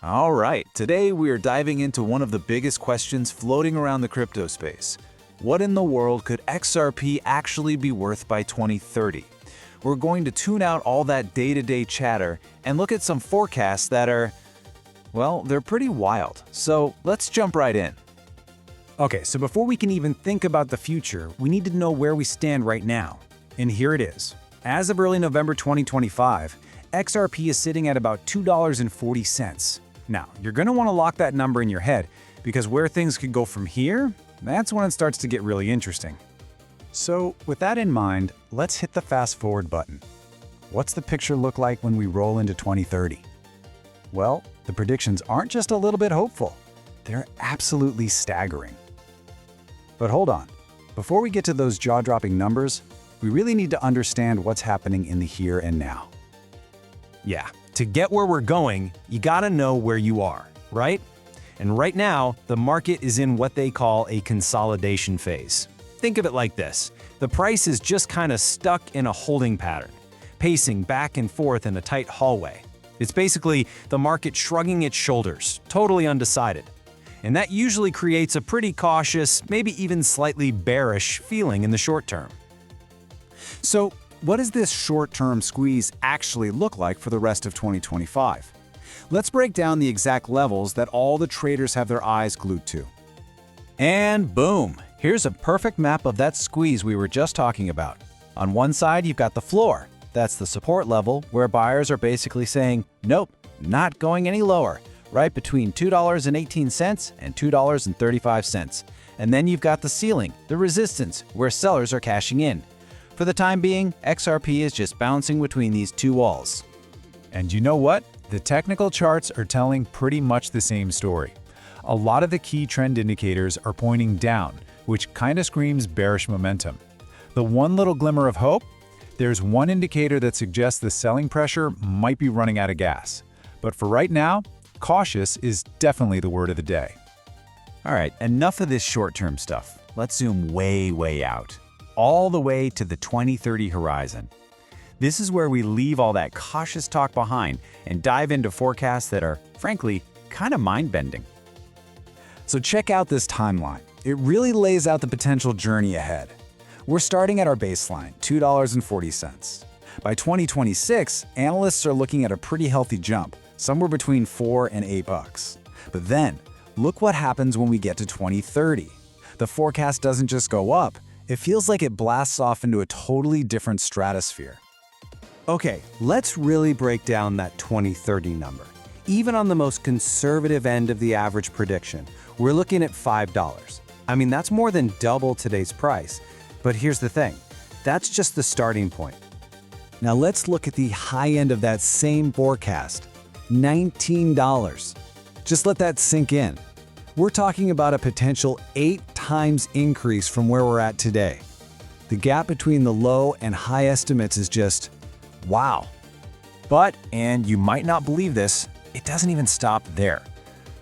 All right, today we are diving into one of the biggest questions floating around the crypto space. What in the world could XRP actually be worth by 2030? We're going to tune out all that day-to-day chatter and look at some forecasts that are, well, they're pretty wild. So let's jump right in. Okay, so before we can even think about the future, we need to know where we stand right now. And here it is. As of early November 2025, XRP is sitting at about $2.40. Now, you're going to want to lock that number in your head because where things could go from here, that's when it starts to get really interesting. So, with that in mind, let's hit the fast forward button. What's the picture look like when we roll into 2030? Well, the predictions aren't just a little bit hopeful. They're absolutely staggering. But hold on. Before we get to those jaw-dropping numbers, we really need to understand what's happening in the here and now. Yeah, to get where we're going, you gotta know where you are, right? And right now, the market is in what they call a consolidation phase. Think of it like this. The price is just kind of stuck in a holding pattern, pacing back and forth in a tight hallway. It's basically the market shrugging its shoulders, totally undecided. And that usually creates a pretty cautious, maybe even slightly bearish feeling in the short term. So, what does this short-term squeeze actually look like for the rest of 2025? Let's break down the exact levels that all the traders have their eyes glued to. And boom, here's a perfect map of that squeeze we were just talking about. On one side, you've got the floor. That's the support level where buyers are basically saying, nope, not going any lower, right between $2.18 and $2.35. And then you've got the ceiling, the resistance, where sellers are cashing in. For the time being, XRP is just bouncing between these two walls. And you know what? The technical charts are telling pretty much the same story. A lot of the key trend indicators are pointing down, which kind of screams bearish momentum. The one little glimmer of hope? There's one indicator that suggests the selling pressure might be running out of gas. But for right now, cautious is definitely the word of the day. All right, enough of this short-term stuff. Let's zoom way out, all the way to the 2030 horizon. This is where we leave all that cautious talk behind and dive into forecasts that are, frankly, kind of mind-bending. So check out this timeline. It really lays out the potential journey ahead. We're starting at our baseline, $2.40. By 2026, analysts are looking at a pretty healthy jump, somewhere between $4 and $8. But then, look what happens when we get to 2030. The forecast doesn't just go up, it feels like it blasts off into a totally different stratosphere. Okay, let's really break down that 2030 number. Even on the most conservative end of the average prediction, we're looking at $5. I mean, that's more than double today's price. But here's the thing, that's just the starting point. Now let's look at the high end of that same forecast, $19. Just let that sink in. We're talking about a potential 8 times increase from where we're at today. The gap between the low and high estimates is just, wow. But, and you might not believe this, it doesn't even stop there.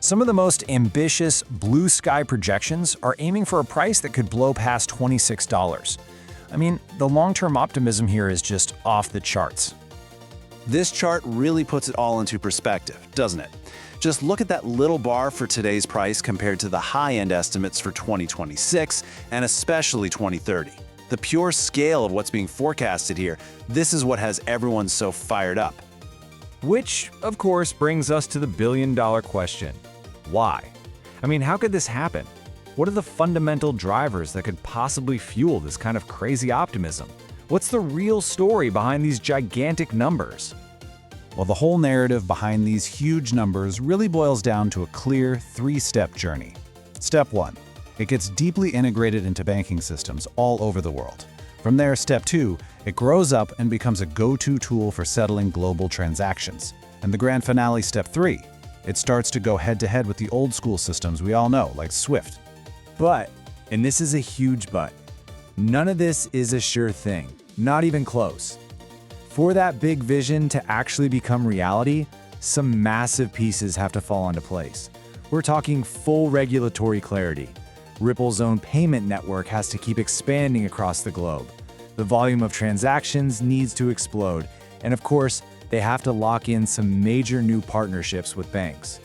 Some of the most ambitious blue sky projections are aiming for a price that could blow past $26. I mean, the long-term optimism here is just off the charts. This chart really puts it all into perspective, doesn't it? Just look at that little bar for today's price compared to the high-end estimates for 2026 and especially 2030. The pure scale of what's being forecasted here, this is what has everyone so fired up. Which, of course, brings us to the billion-dollar question. Why? I mean, how could this happen? What are the fundamental drivers that could possibly fuel this kind of crazy optimism? What's the real story behind these gigantic numbers? Well, the whole narrative behind these huge numbers really boils down to a clear 3-step journey. Step 1. It gets deeply integrated into banking systems all over the world. From there, Step 2, it grows up and becomes a go-to tool for settling global transactions. And the grand finale, Step 3, it starts to go head-to-head with the old-school systems we all know, like SWIFT. But, and this is a huge but, none of this is a sure thing, not even close. For that big vision to actually become reality, some massive pieces have to fall into place. We're talking full regulatory clarity. Ripple's own payment network has to keep expanding across the globe. The volume of transactions needs to explode, and of course, they have to lock in some major new partnerships with banks.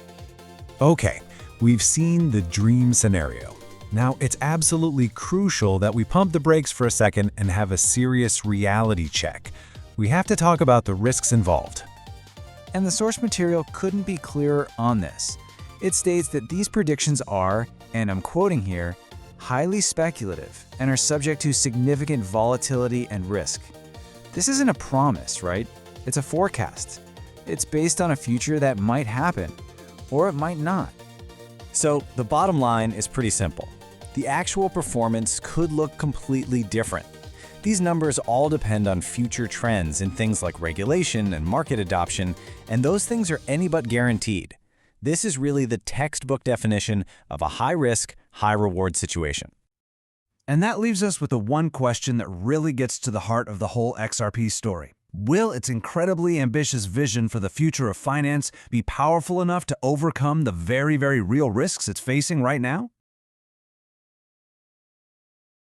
Okay, we've seen the dream scenario. Now, it's absolutely crucial that we pump the brakes for a second and have a serious reality check. We have to talk about the risks involved. And the source material couldn't be clearer on this. It states that these predictions are, and I'm quoting here, highly speculative and are subject to significant volatility and risk. This isn't a promise, right? It's a forecast. It's based on a future that might happen, or it might not. So the bottom line is pretty simple. The actual performance could look completely different. These numbers all depend on future trends in things like regulation and market adoption, and those things are any but guaranteed. This is really the textbook definition of a high-risk, high-reward situation. And that leaves us with the one question that really gets to the heart of the whole XRP story. Will its incredibly ambitious vision for the future of finance be powerful enough to overcome the very, very real risks it's facing right now?